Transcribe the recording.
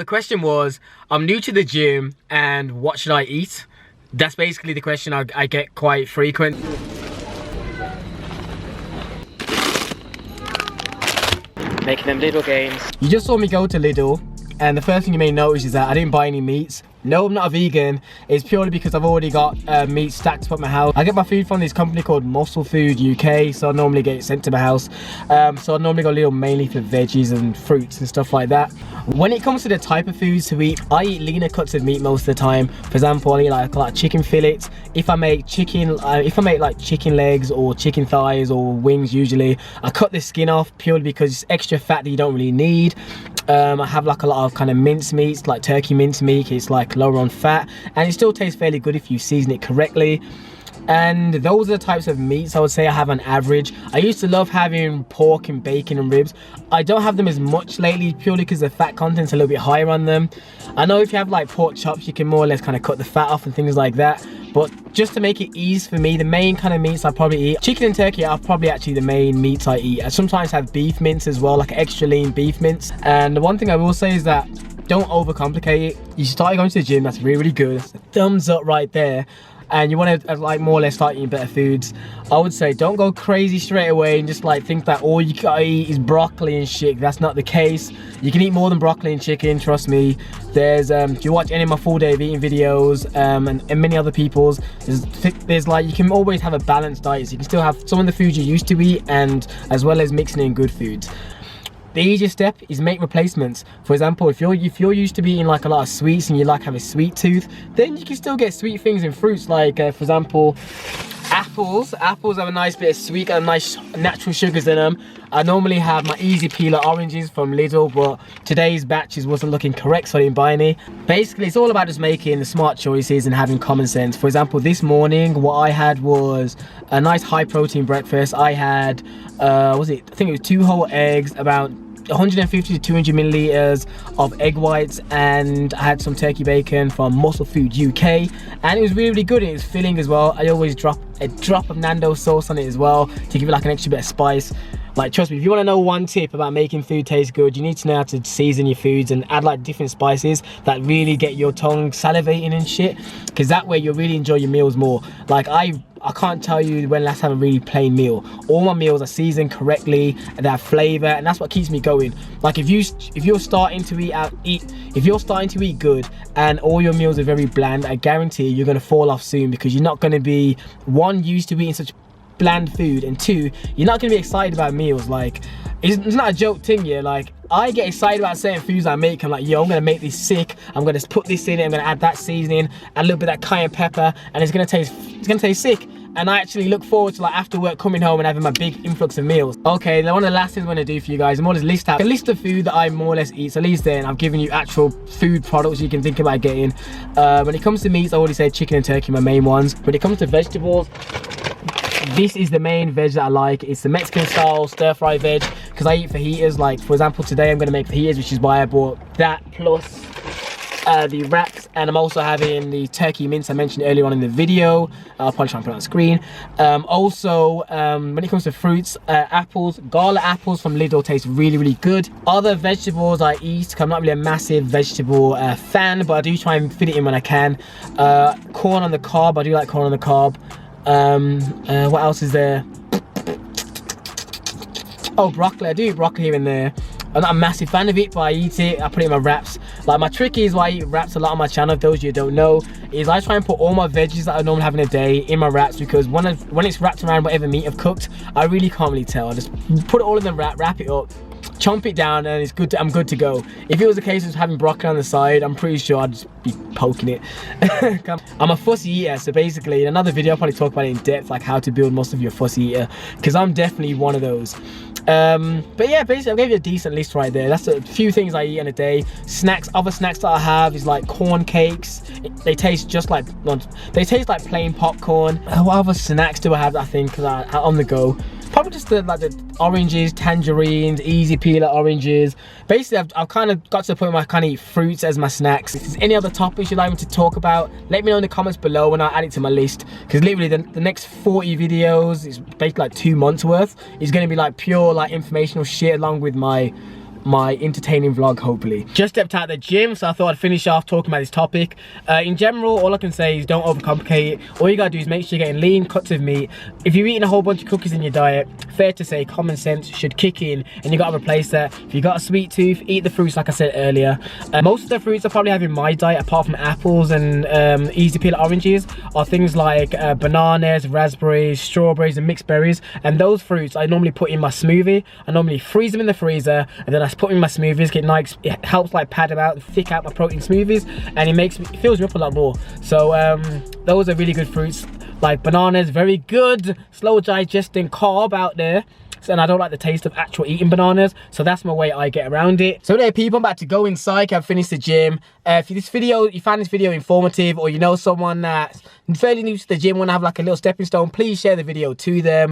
The question was, I'm new to the gym and what should I eat? That's basically the question I get quite frequent. Making them little gains. You just saw me go to Lidl, and the first thing you may notice is that I didn't buy any meats. No, I'm not a vegan. It's purely because I've already got meat stacked up at my house. I get my food from this company called MuscleFoodUK, so I normally get it sent to my house. So I normally go Lidl mainly for veggies and fruits and stuff like that. When it comes to the type of foods to eat, I eat leaner cuts of meat most of the time. For example, I eat like chicken fillets. If I make chicken, like chicken legs or chicken thighs or wings, usually I cut the skin off purely because it's extra fat that you don't really need. I have like a lot of kind of mince meats, like turkey mince meat. It's like lower on fat, and it still tastes fairly good if you season it correctly. And those are the types of meats I would say I have on average. I used to love having pork and bacon and ribs. I don't have them as much lately purely because the fat content's a little bit higher on them. I know if you have like pork chops, you can more or less kind of cut the fat off and things like that. But just to make it easy for me, the main kind of meats I probably eat, chicken and turkey are probably actually the main meats I eat. I sometimes have beef mince as well, like extra lean beef mince. And the one thing I will say is that don't overcomplicate it. You start going to the gym, that's really, really good. That's a thumbs up right there. And you want to like more or less start eating better foods. I would say don't go crazy straight away and just like think that all you gotta eat is broccoli and shit. That's not the case. You can eat more than broccoli and chicken, trust me. There's if you watch any of my full day of eating videos and many other people's, there's like, you can always have a balanced diet. So you can still have some of the foods you used to eat, and as well as mixing in good foods. The easiest step is make replacements. For example, if you're used to eating like a lot of sweets and you like have a sweet tooth, then you can still get sweet things in fruits, like for example, apples. Apples have a nice bit of sweet and nice natural sugars in them. I normally have my easy peeler oranges from Lidl, but today's batches wasn't looking correct, so I didn't buy any. Basically, it's all about just making the smart choices and having common sense. For example, this morning, what I had was a nice high protein breakfast. I had, I think it was 2 whole eggs, about 150 to 200 milliliters of egg whites, and I had some turkey bacon from MuscleFoodUK, and it was really, really good. It was filling as well. I always drop a drop of Nando sauce on it as well to give it like an extra bit of spice. Like, trust me, if you want to know one tip about making food taste good, you need to know how to season your foods and add like different spices that really get your tongue salivating and shit, because that way you'll really enjoy your meals more. Like I can't tell you when last time a really plain meal. All my meals are seasoned correctly and they have flavor, and that's what keeps me going. Like if you're starting to eat good and all your meals are very bland, I guarantee you're gonna fall off soon, because you're not gonna be, one, used to eating such bland food, and two, you're not gonna be excited about meals. Like it's not a joke thing, yeah. Like I get excited about certain foods I make. I'm like, yo, I'm gonna make this sick. I'm gonna put this in it. I'm gonna add that seasoning, add a little bit of that cayenne pepper, and it's gonna taste sick. And I actually look forward to like after work coming home and having my big influx of meals. Okay, one of the last things I'm gonna do for you guys, I'm gonna list out a list of food that I more or less eat. So at least then I've given you actual food products you can think about getting. When it comes to meats, I already said chicken and turkey, my main ones. When it comes to vegetables, this is the main veg that I like. It's the Mexican style stir fry veg, because I eat fajitas. Like for example, today I'm gonna make fajitas, which is why I bought that plus the wraps, and I'm also having the turkey mince I mentioned earlier on in the video. I'll probably try and put it on screen. Also, when it comes to fruits, apples, garlic apples from Lidl taste really, really good. Other vegetables I eat, because I'm not really a massive vegetable fan, but I do try and fit it in when I can. Corn on the cob, I do like corn on the cob. What else is there? Oh, broccoli, I do eat broccoli here and there. I'm not a massive fan of it, but I eat it. I put it in my wraps. Like my trick is why I eat wraps a lot on my channel, if those you don't know, is I try and put all my veggies that I normally have in a day in my wraps, because when it's wrapped around whatever meat I've cooked, I really can't really tell. I just put it all in the wrap it up, chomp it down, and it's good. I'm good to go. If it was a case of having broccoli on the side, I'm pretty sure I'd just be poking it. I'm a fussy eater, so basically in another video I'll probably talk about it in depth, like how to build most of your fussy eater, because I'm definitely one of those. But yeah, basically I gave you a decent list right there. That's a few things I eat in a day. Snacks, other snacks that I have is like corn cakes. They taste just like, they taste like plain popcorn. What other snacks do I have that I think on the go? Probably just the oranges, tangerines, easy peeler oranges. Basically, I've kind of got to the point where I kind of eat fruits as my snacks. If there's any other topics you'd like me to talk about, let me know in the comments below and I'll add it to my list. Because literally the next 40 videos, is basically like 2 months worth, is going to be like pure like informational shit, along with my my entertaining vlog, hopefully. Just stepped out of the gym, so I thought I'd finish off talking about this topic. In general, all I can say is don't overcomplicate it. All you gotta do is make sure you're getting lean cuts of meat. If you're eating a whole bunch of cookies in your diet, fair to say common sense should kick in, and you gotta replace that. If you got a sweet tooth, eat the fruits like I said earlier. Most of the fruits I probably have in my diet, apart from apples and easy peel oranges, are things like bananas, raspberries, strawberries, and mixed berries. And those fruits I normally put in my smoothie. I normally freeze them in the freezer, and then I put them in my smoothies. Get nice, it helps like pad them out, thick out my protein smoothies, and it fills me up a lot more. So those are really good fruits. Like bananas, very good, slow digesting carb out there. And I don't like the taste of actual eating bananas, so that's my way I get around it. So there, people, I'm about to go inside. I've finished the gym. If you found this video informative, or you know someone that's fairly new to the gym, want to have like a little stepping stone, please share the video to them.